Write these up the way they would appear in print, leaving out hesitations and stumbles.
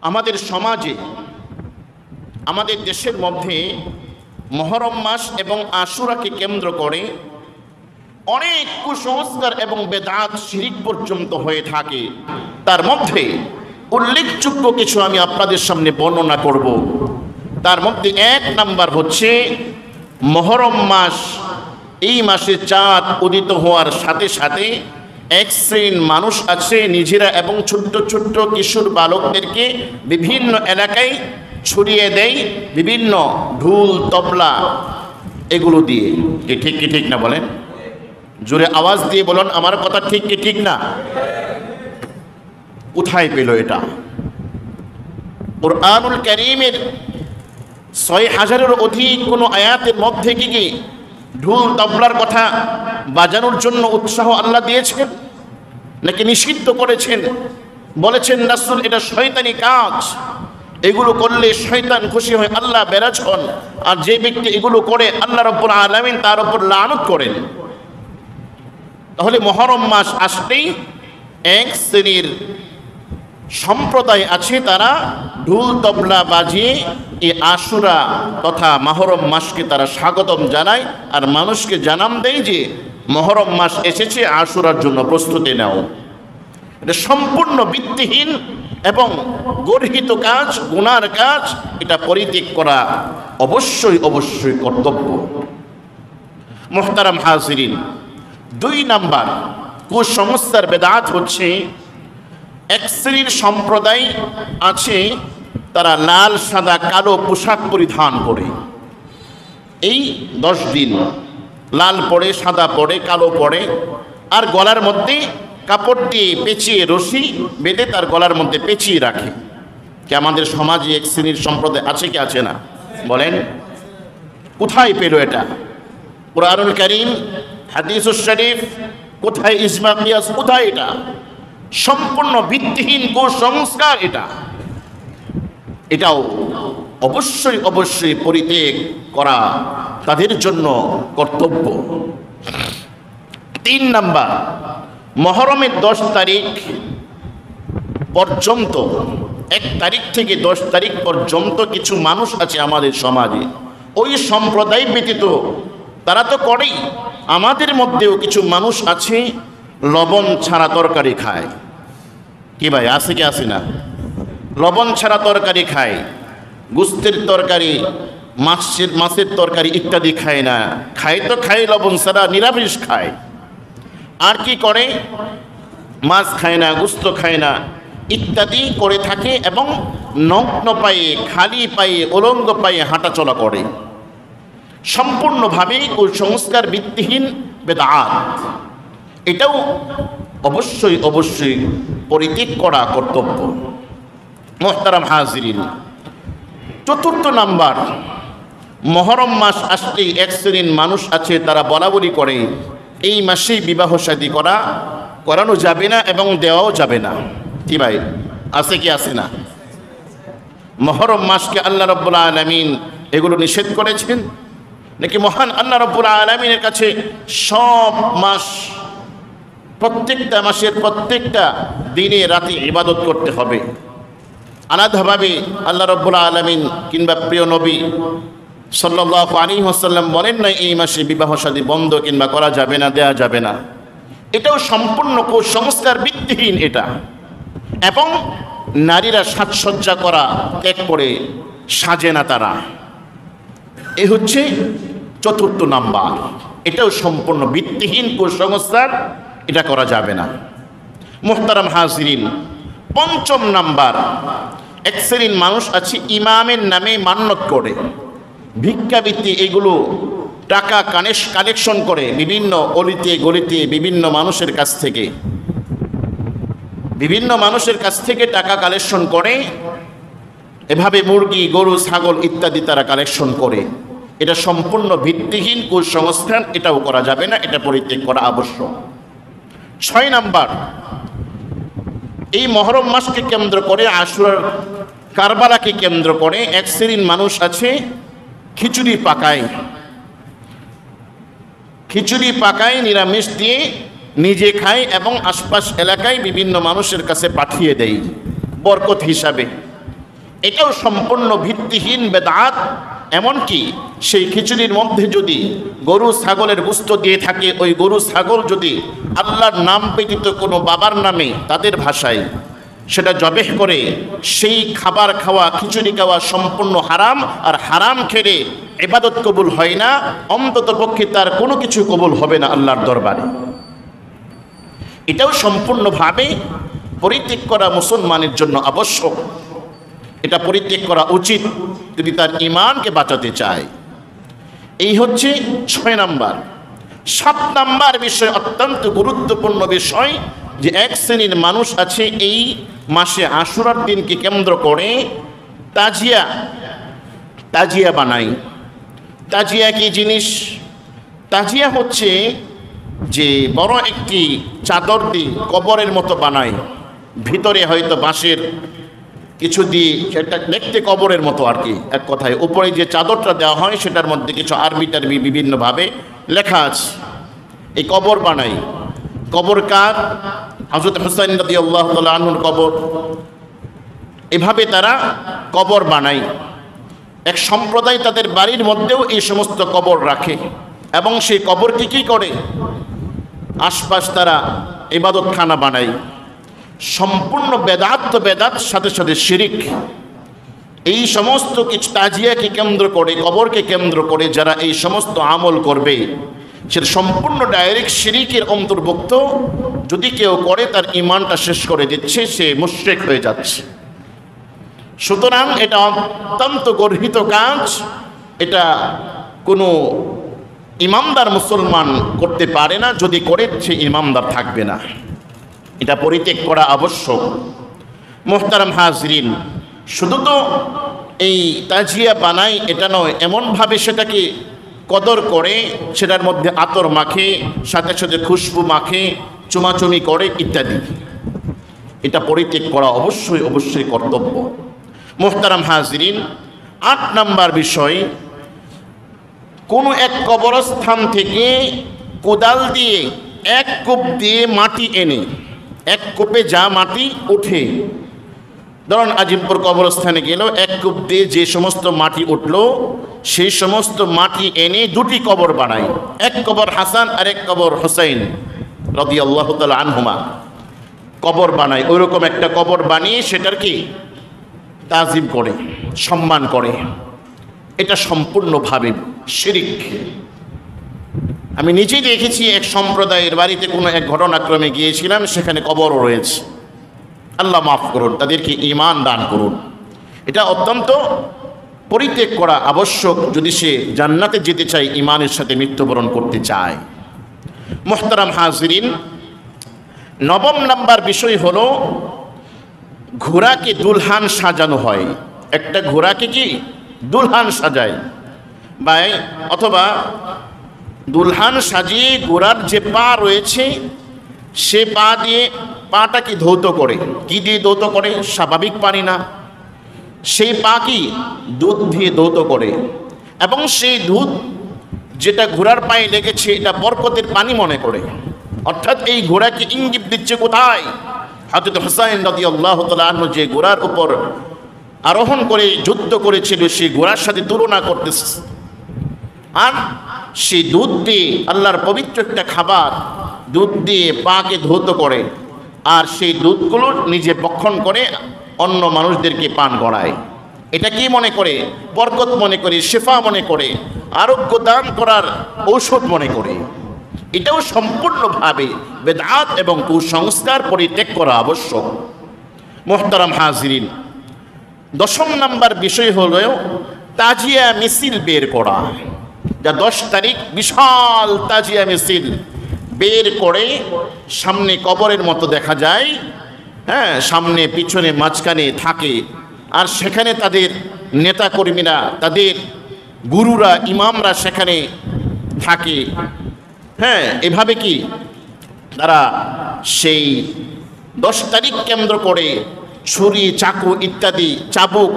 আমাদের সমাজে, আমাদের দেশের মধ্যে মুহররম মাস এবং আশুরাকে কেন্দ্র করে অনেক কুসংস্কার এবং বেদাত শিরিক পর্যন্ত হয়ে থাকে। তার মধ্যে উল্লেখযোগ্য কিছু আমি আপনাদের সামনে বর্ণনা করব। তার মধ্যে এক নাম্বার হচ্ছে মুহররম মাস। এই মাসে চাঁদ উদিত হওয়ার সাথে সাথে এক শ্রেণীর মানুষ আছে নিজেরা এবং ছোট্ট ছোট্ট কিশোর বালকদেরকে বিভিন্ন এলাকায় ছড়িয়ে দেয় বিভিন্ন ঢোল তবলা এগুলো দিয়ে। কি ঠিক না বলেন? জোরে আওয়াজ দিয়ে বলুন আমার কথা ঠিক কি ঠিক না? কোথায় পেল এটা? কুরআনুল কারীমের ৬,০০০-এর অধিক কোনো আয়াতের মধ্যে কি ঢোল তবলার কথা বাজানোর জন্য উৎসাহ আল্লাহ দিয়েছেন নাকি নিষিদ্ধ করেছেন? বলেছেন রাসূল এটা শয়তানি কাজ, এগুলো করলে শয়তান খুশি হয়, আল্লাহ বেরাজ হন, আর যে ব্যক্তি এগুলো করে আল্লাহ রাব্বুল আলামিন তার উপর লানত করেন। তাহলে মুহররম মাস আসলেই এক শ্রেণীর সম্প্রদায় আছে, তারা ঢোল তবলা বাজিয়ে এই আশুরা তথা মুহররম মাসকে তারা স্বাগতম জানায় আর মানুষকে জানান দেয় যে মুহররম মাস এসেছে, আশুরার জন্য প্রস্তুতি নাও। এটা সম্পূর্ণ ভিত্তিহীন এবং গর্হিত কাজ, গুনার কাজ। এটা পরিত্যাগ করা অবশ্যই অবশ্যই কর্তব্য। মুহতারাম হাজিরিন, ২ নাম্বার কুসংস্কার বেদাত হচ্ছে এক শ্রেণীর সম্প্রদায় আছে, তারা লাল সাদা কালো পোশাক পরিধান করে। এই 10 দিন লাল পরে, সাদা পরে, কালো পরে, আর গলার মধ্যে কাপড় দিয়ে পেঁচিয়ে রশি বেঁধে তার গলার মধ্যে পেঁচিয়ে রাখে। কি আমাদের সমাজে এক শ্রেণীর সম্প্রদায় আছে কি আছে না বলেন? কোথায় পেল এটা? কুরআনুল কারীম, হাদিসুস শরীফ, কোথায় ইজমা কিয়াস, কোথায় এটা? সম্পূর্ণ ভিত্তিহীন কুসংস্কার এটা। এটাও অবশ্যই অবশ্যই পরিত্যাগ করা তাদের জন্য কর্তব্য। ৩ নাম্বার, মুহররমের 10 তারিখ পর্যন্ত, 1 তারিখ থেকে 10 তারিখ পর্যন্ত কিছু মানুষ আছে আমাদের সমাজে, ওই সম্প্রদায় ব্যতীত তারা তো করেই, আমাদের মধ্যেও কিছু মানুষ আছে লবণ ছাড়া তরকারি খায়। কি ভাই, আছে কি আছে না? লবণ ছাড়া তরকারি খায়, গোস্তের তরকারি, মাছের তরকারি ইত্যাদি খায় না। খায় তো খায় লবণ ছাড়া, নিরামিষ খায়। আর কি করে? মাছ খায় না, গোস্ত খায় না ইত্যাদি করে থাকে এবং নগ্ন পায়ে, খালি পায়ে, উলঙ্গ পায়ে হাঁটাচলা করে। সম্পূর্ণভাবে কুসংস্কার ভিত্তিহীন বেদাত। এটাও অবশ্যই অবশ্যই পরিত্যাগ করা কর্তব্য। মুহতারাম হাজিরিন, ৪র্থ নাম্বার, মুহররম মাস আসলেই এক শ্রেণীর মানুষ আছে, তারা বলাবলি করে এই মাসেই বিবাহ শাদী করানো যাবে না এবং দেওয়াও যাবে না। কি ভাই, আছে কি আছে না? মুহররম মাসকে আল্লাহ রাব্বুল আলামিন এগুলো নিষেধ করেছেন নাকি মহান আল্লাহ রাব্বুল আলামিনের কাছে সব মাস, প্রত্যেকটা মাসের প্রত্যেকটা দিনে রাতে ইবাদত করতে হবে? আলাদাভাবে আল্লাহ রাব্বুল আলামিন কিংবা প্রিয় নবী সাল্লাল্লাহু আলাইহি ওয়াসাল্লাম বলেন না এই মাসে বিবাহ শাদী বন্ধ কিংবা করা যাবে না, দেয়া যাবে না। এটাও সম্পূর্ণ কুসংস্কার ভিত্তিহীন এটা। এবং নারীরা সাজসজ্জা করা ত্যাগ করে সাজে না তারা। এ হচ্ছে ৪র্থ নাম্বার। এটাও সম্পূর্ণ ভিত্তিহীন কুসংস্কার, এটা করা যাবে না। মুহতারাম হাজিরিন, ৫ম নাম্বার, এক শ্রেণীর মানুষ আছে ইমামের নামে মান্যত করে, ভিক্ষাবৃত্তি এগুলো টাকা কালেকশন করে বিভিন্ন অলিতে গলিতে বিভিন্ন মানুষের কাছ থেকে টাকা কালেকশন করে। এভাবে মুরগি, গরু, ছাগল ইত্যাদি তারা কালেকশন করে। এটা সম্পূর্ণ ভিত্তিহীন কুসংস্কার, এটাও করা যাবে না, এটা পরিত্যাগ করা আবশ্যক। ৬ নাম্বার, এই মুহররম মাসকে কেন্দ্র করে, আশুরার কারবালাকে কেন্দ্র করে এক শ্রেণীর মানুষ আছে খিচুড়ি পাকায় নিরামিষ দিয়ে নিজে খায় এবং আশপাশ এলাকায় বিভিন্ন মানুষের কাছে পাঠিয়ে দেয় বরকত হিসাবে। এটাও সম্পূর্ণ ভিত্তিহীন বেদাত। এমনকি সেই খিচুড়ির মধ্যে যদি গরু ছাগলের গোশত দিয়ে থাকে, ওই গরু ছাগল যদি আল্লাহর নাম ব্যতীত কোনো বাবার নামে তাদের ভাষায় সেটা জবেহ করে, সেই খাবার খাওয়া, খিচুড়ি খাওয়া সম্পূর্ণ হারাম। আর হারাম খেলে ইবাদত কবুল হয় না, অন্তত পক্ষে তার কোনো কিছু কবুল হবে না আল্লাহর দরবারে। এটাও সম্পূর্ণভাবে পরিত্যাগ করা মুসলমানের জন্য আবশ্যক। এটা পরিত্যাগ করা উচিত যদি তার ঈমানকে বাঁচাতে চায়। এই হচ্ছে 6 নাম্বার। 7 নাম্বার বিষয়, অত্যন্ত গুরুত্বপূর্ণ বিষয়, যে এক শ্রেণীর মানুষ আছে এই মাসে আশুরার দিনকে কেন্দ্র করে তাজিয়া বানায়। তাজিয়া কি জিনিস? তাজিয়া হচ্ছে যে বড় একটি চাদর দিয়ে কবরের মতো বানায়, ভিতরে হয়তো বাঁশের কিছু দিয়ে, সেটা দেখতে কবরের মতো আর কি, এক কথায়। উপরে যে চাদরটা দেওয়া হয় সেটার মধ্যে কিছু আরবি টারবি বিভিন্নভাবে লেখা আছে। এই কবর বানাই। কবর কার? হযরত হুসাইন রাদিয়াল্লাহু তাআলা আনহুর কবর। এভাবে তারা কবর বানায়। এক সম্প্রদায় তাদের বাড়ির মধ্যেও এই সমস্ত কবর রাখে এবং সেই কবরকে কী করে? আশপাশ তারা ইবাদতখানা বানায়। সম্পূর্ণ বেদাত, তো বেদাত, সাথে সাথে শিরিক। এই সমস্ত কিছু তাজিয়াকে কেন্দ্র করে, কবরকে কেন্দ্র করে যারা এই সমস্ত আমল করবে, সে সম্পূর্ণ ডাইরেক্ট শিরিকের অন্তর্ভুক্ত। যদি কেউ করে তার ঈমানটা শেষ করে দিচ্ছে, সে মুশরিক হয়ে যাচ্ছে। সুতরাং এটা অত্যন্ত গর্হিত কাজ। এটা কোনো ইমানদার মুসলমান করতে পারে না। যদি করে সে ইমানদার থাকবে না। এটা পরিত্যাগ করা আবশ্যক। মুহতারাম হাজরিন, শুধু তো এই তাজিয়া বানাই এটা নয়, এমনভাবে সেটাকে কদর করে, সেটার মধ্যে আতর মাখে, সাথে সাথে খুশবু মাখে, চুমাচুমি করে ইত্যাদি। এটা পরিত্যাগ করা অবশ্যই অবশ্যই কর্তব্য। মুহতারাম হাজরিন, 8 নাম্বার বিষয়, কোনো এক কবরস্থান থেকে কোদাল দিয়ে 1 কূপ দিয়ে মাটি এনে, 1 কূপে যা মাটি ওঠে, ধরুন আজিমপুর কবরস্থানে গেল, 1 কূপ দিয়ে যে সমস্ত মাটি উঠলো, সেই সমস্ত মাটি এনে 2টি কবর বানায়। 1 কবর হাসান আর 1 কবর হুসাইন রাদিয়াল্লাহু তাআলা আনহুমা কবর বানায়। ওইরকম একটা কবর বানিয়ে সেটার কি তাজিম করে, সম্মান করে। এটা সম্পূর্ণভাবে শিরিক। আমি নিজেই দেখেছি, এক সম্প্রদায়ের বাড়িতে কোনো এক ঘটনাক্রমে গিয়েছিলাম, সেখানে কবরও রয়েছে। আল্লাহ মাফ করুন, তাদেরকে ঈমান দান করুন। এটা অত্যন্ত পরিত্যাগ করা আবশ্যক যদি সে জান্নাতে যেতে চায়, ঈমানের সাথে মৃত্যুবরণ করতে চায়। মুহতারাম হাজরিন, 9 নাম্বার বিষয় হলো, ঘোড়াকে দুলহান সাজানো হয়। একটা ঘোড়াকে কি দুলহান সাজায়, বা অথবা দুলহান সাজিয়ে ঘোড়ার যে পা রয়েছে, সে পা দিয়ে পাটাকে ধৌত করে। কি দিয়ে ধৌত করে? স্বাভাবিক পানি না, সেই পা কি দুধ দিয়ে ধৌত করে। এবং সেই দুধ যেটা ঘোড়ার পায়ে লেগেছে, এটা বরকতের পানি মনে করে। অর্থাৎ এই ঘোড়াকে ইঙ্গিত দিচ্ছে কোথায়? হযরত হুসাইন রাদিয়াল্লাহু তাআলা আনহু যে ঘোড়ার উপর আরোহণ করে যুদ্ধ করেছিল, সেই ঘোড়ার সাথে তুলনা করতেছে। আর সেই দুধ দিয়ে, আল্লাহর পবিত্র একটা খাবার, দুধ দিয়ে পাকে ধৌত করে, আর সেই দুধগুলো নিজে ভক্ষণ করে অন্য মানুষদেরকে পান করায়। এটা কি মনে করে? বরকত মনে করে, শেফা মনে করে, আরোগ্য দান করার ঔষধ মনে করে। এটাও সম্পূর্ণভাবে বেদাত এবং কুসংস্কার পরিত্যাগ করা আবশ্যক। মুহতারাম হাজরিন, 10 নাম্বার বিষয় হলো তাজিয়া মিছিল বের করা। যা 10 তারিখ বিশাল তাজিয়া মিছিল বের করে, সামনে কবরের মতো দেখা যায়, হ্যাঁ, সামনে পিছনে মাঝখানে থাকে, আর সেখানে তাদের নেতাকর্মীরা, তাদের গুরুরা, ইমামরা সেখানে থাকে। হ্যাঁ, এভাবে কি তারা সেই 10 তারিখ কেন্দ্র করে ছুরি, চাকু ইত্যাদি, চাবুক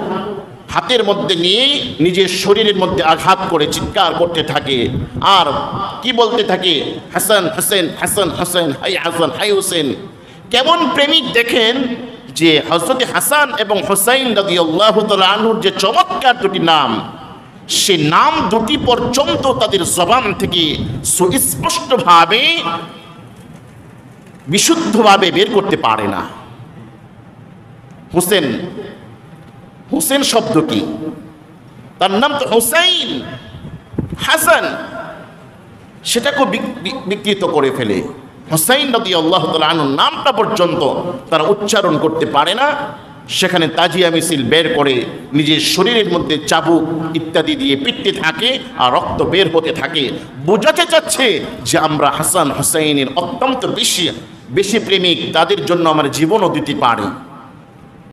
হাতের মধ্যে নিয়ে নিজের শরীরের মধ্যে আঘাত করে চিৎকার করতে থাকে। আর কি বলতে থাকে? হাসান হোসেন, হাসান হোসেন, হাই হাসান, হাই হোসেন। কেমন প্রেমিক দেখেন, যে হযরত হাসান এবং হুসাইন রাদিয়াল্লাহু তাআলা আনহুর যে চমৎকার দুটি নাম, সে নাম দুটি পর্যন্ত তাদের জবান থেকে সুস্পষ্টভাবে বিশুদ্ধভাবে বের করতে পারে না। হুসেন, হুসেন শব্দ কি? তার নাম তো হুসাইন, হাসান সেটাকে বিকৃত করে ফেলে। হুসাইন রাদিয়াল্লাহু তাআলা আনহুর নামটা পর্যন্ত তারা উচ্চারণ করতে পারে না। সেখানে তাজিয়া মিছিল বের করে নিজের শরীরের মধ্যে চাবুক ইত্যাদি দিয়ে পিটতে থাকে আর রক্ত বের হতে থাকে। বোঝাতে চাচ্ছে যে আমরা হাসান হুসাইনের অত্যন্ত বেশি প্রেমিক, তাদের জন্য আমার জীবনও দিতে পারি।